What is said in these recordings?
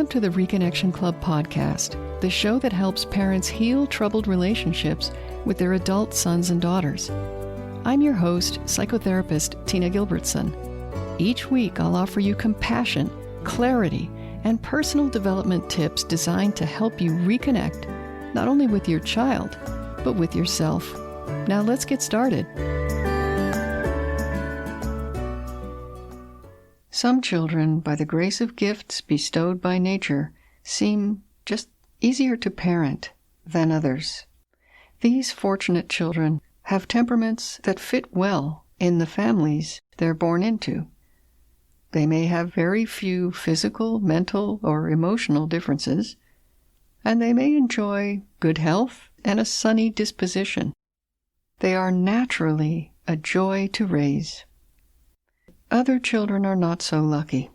Welcome to the Reconnection Club podcast, the show that helps parents heal troubled relationships with their adult sons and daughters. I'm your host, psychotherapist Tina Gilbertson. Each week, I'll offer you compassion, clarity, and personal development tips designed to help you reconnect, not only with your child, but with yourself. Now let's get started. Some children, by the grace of gifts bestowed by nature, seem just easier to parent than others. These fortunate children have temperaments that fit well in the families they're born into. They may have very few physical, mental, or emotional differences, and they may enjoy good health and a sunny disposition. They are naturally a joy to raise. Other children are not so lucky.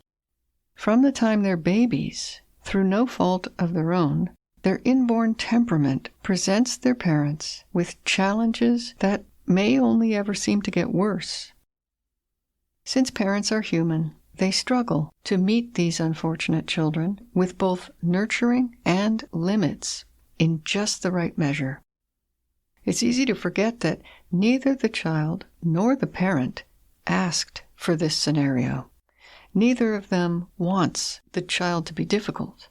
From the time they're babies, through no fault of their own, their inborn temperament presents their parents with challenges that may only ever seem to get worse. Since parents are human, they struggle to meet these unfortunate children with both nurturing and limits in just the right measure. It's easy to forget that neither the child nor the parent asked for this scenario. Neither of them wants the child to be difficult.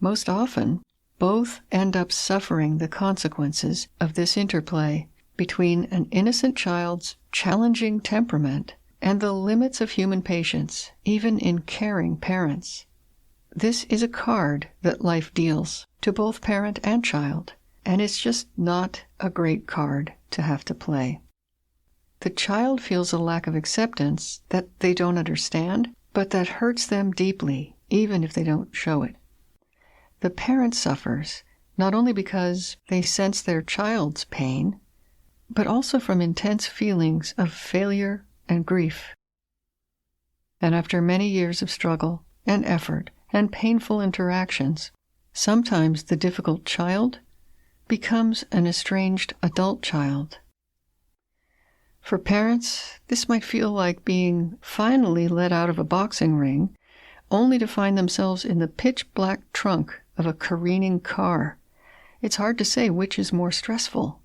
Most often, both end up suffering the consequences of this interplay between an innocent child's challenging temperament and the limits of human patience, even in caring parents. This is a card that life deals to both parent and child, and it's just not a great card to have to play. The child feels a lack of acceptance that they don't understand, but that hurts them deeply, even if they don't show it. The parent suffers not only because they sense their child's pain, but also from intense feelings of failure and grief. And after many years of struggle and effort and painful interactions, sometimes the difficult child becomes an estranged adult child. For parents, this might feel like being finally let out of a boxing ring, only to find themselves in the pitch-black trunk of a careening car. It's hard to say which is more stressful.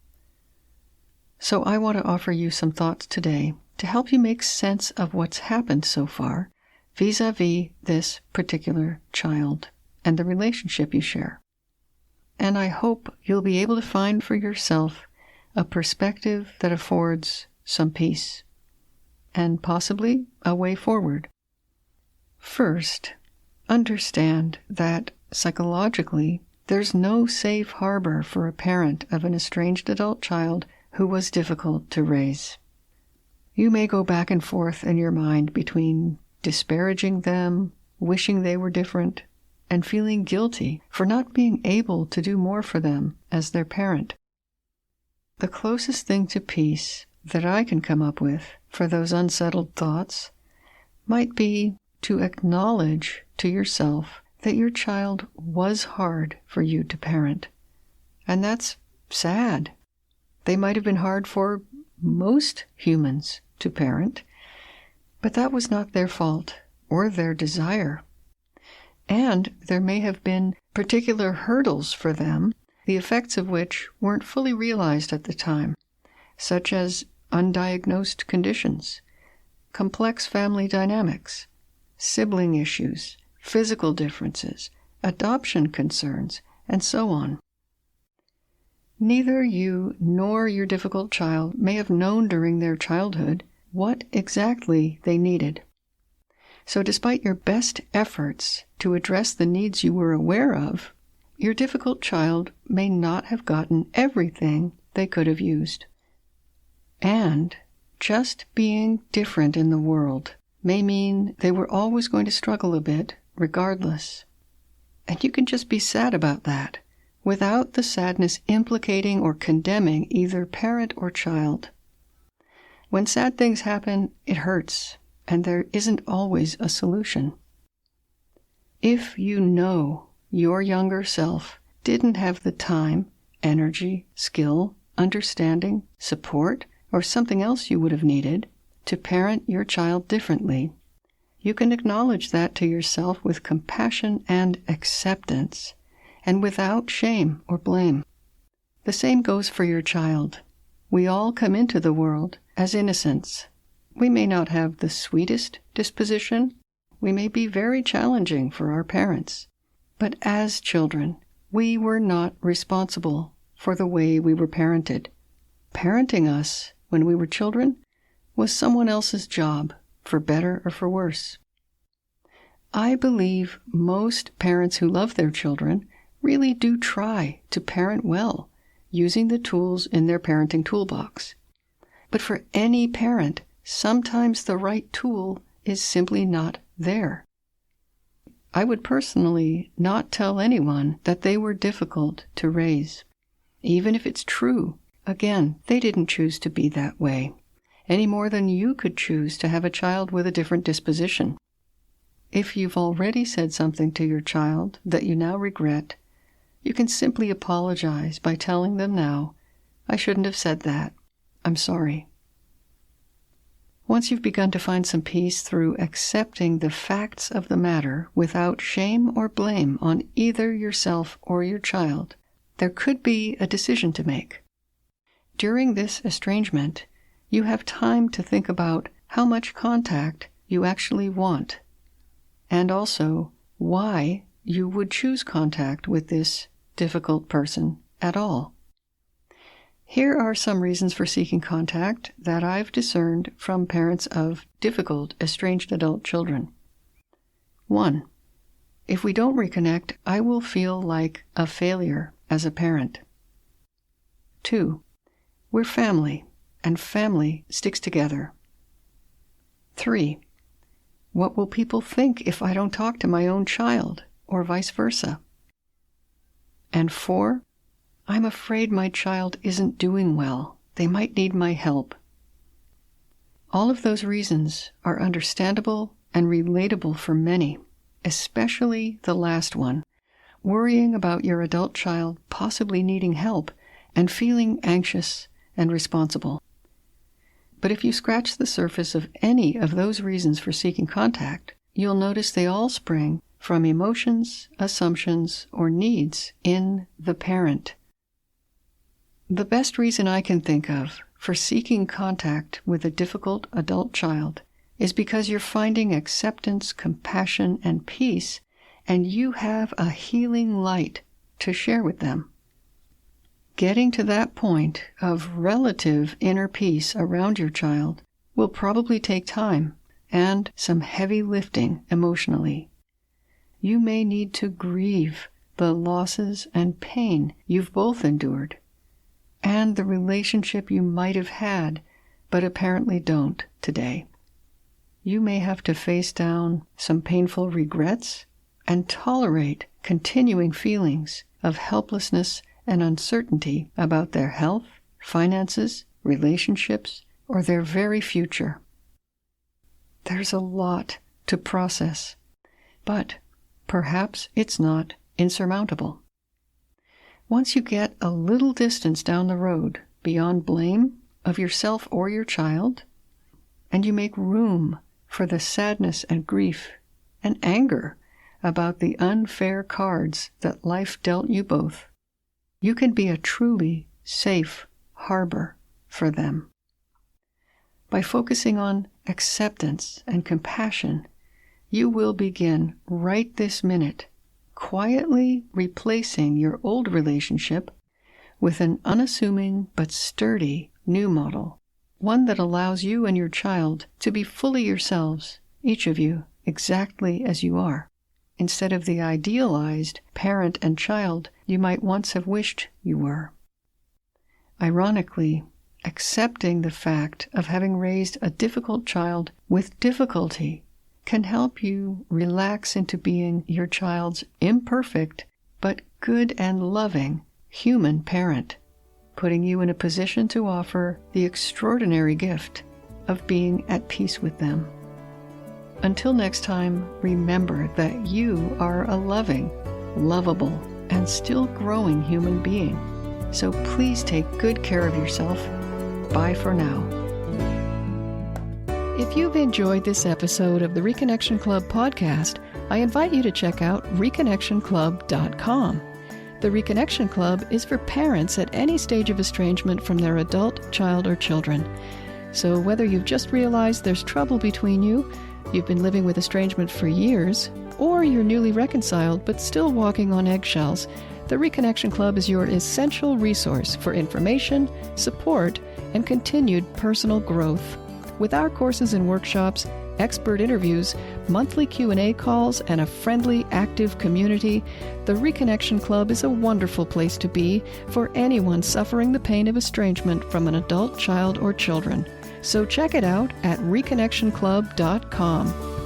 So I want to offer you some thoughts today to help you make sense of what's happened so far vis-a-vis this particular child and the relationship you share. And I hope you'll be able to find for yourself a perspective that affords some peace, and possibly a way forward. First, understand that psychologically, there's no safe harbor for a parent of an estranged adult child who was difficult to raise. You may go back and forth in your mind between disparaging them, wishing they were different, and feeling guilty for not being able to do more for them as their parent. The closest thing to peace that I can come up with for those unsettled thoughts might be to acknowledge to yourself that your child was hard for you to parent. And that's sad. They might have been hard for most humans to parent, but that was not their fault or their desire. And there may have been particular hurdles for them, the effects of which weren't fully realized at the time, such as undiagnosed conditions, complex family dynamics, sibling issues, physical differences, adoption concerns, and so on. Neither you nor your difficult child may have known during their childhood what exactly they needed. So despite your best efforts to address the needs you were aware of, your difficult child may not have gotten everything they could have used. And just being different in the world may mean they were always going to struggle a bit regardless. And you can just be sad about that, without the sadness implicating or condemning either parent or child. When sad things happen, it hurts, and there isn't always a solution. If you know your younger self didn't have the time, energy, skill, understanding, support, or something else you would have needed to parent your child differently, you can acknowledge that to yourself with compassion and acceptance, and without shame or blame. The same goes for your child. We all come into the world as innocents. We may not have the sweetest disposition. We may be very challenging for our parents. But as children, we were not responsible for the way we were parented. Parenting us when we were children was someone else's job, for better or for worse. I believe most parents who love their children really do try to parent well, using the tools in their parenting toolbox. But for any parent, sometimes the right tool is simply not there. I would personally not tell anyone that they were difficult to raise. Even if it's true, again, they didn't choose to be that way, any more than you could choose to have a child with a different disposition. If you've already said something to your child that you now regret, you can simply apologize by telling them now, "I shouldn't have said that. I'm sorry." Once you've begun to find some peace through accepting the facts of the matter without shame or blame on either yourself or your child, there could be a decision to make. During this estrangement, you have time to think about how much contact you actually want, and also why you would choose contact with this difficult person at all. Here are some reasons for seeking contact that I've discerned from parents of difficult, estranged adult children. 1. If we don't reconnect, I will feel like a failure as a parent. 2. We're family, and family sticks together. 3. What will people think if I don't talk to my own child, or vice versa? And 4, I'm afraid my child isn't doing well. They might need my help. All of those reasons are understandable and relatable for many, especially the last one, worrying about your adult child possibly needing help and feeling anxious and responsible. But if you scratch the surface of any of those reasons for seeking contact, you'll notice they all spring from emotions, assumptions, or needs in the parent. The best reason I can think of for seeking contact with a difficult adult child is because you're finding acceptance, compassion, and peace, and you have a healing light to share with them. Getting to that point of relative inner peace around your child will probably take time and some heavy lifting emotionally. You may need to grieve the losses and pain you've both endured, and the relationship you might have had, but apparently don't today. You may have to face down some painful regrets and tolerate continuing feelings of helplessness and uncertainty about their health, finances, relationships, or their very future. There's a lot to process, but perhaps it's not insurmountable. Once you get a little distance down the road beyond blame of yourself or your child, and you make room for the sadness and grief and anger about the unfair cards that life dealt you both, you can be a truly safe harbor for them. By focusing on acceptance and compassion, you will begin right this minute quietly replacing your old relationship with an unassuming but sturdy new model, one that allows you and your child to be fully yourselves, each of you exactly as you are, instead of the idealized parent and child you might once have wished you were. Ironically, accepting the fact of having raised a difficult child with difficulty can help you relax into being your child's imperfect but good and loving human parent, putting you in a position to offer the extraordinary gift of being at peace with them. Until next time, remember that you are a loving, lovable, and still growing human being. So please take good care of yourself. Bye for now. If you've enjoyed this episode of the Reconnection Club podcast, I invite you to check out reconnectionclub.com. The Reconnection Club is for parents at any stage of estrangement from their adult, child, or children. So whether you've just realized there's trouble between you, you've been living with estrangement for years, or you're newly reconciled but still walking on eggshells, the Reconnection Club is your essential resource for information, support, and continued personal growth. With our courses and workshops, expert interviews, monthly Q&A calls, and a friendly, active community, the Reconnection Club is a wonderful place to be for anyone suffering the pain of estrangement from an adult, child, or children. So check it out at reconnectionclub.com.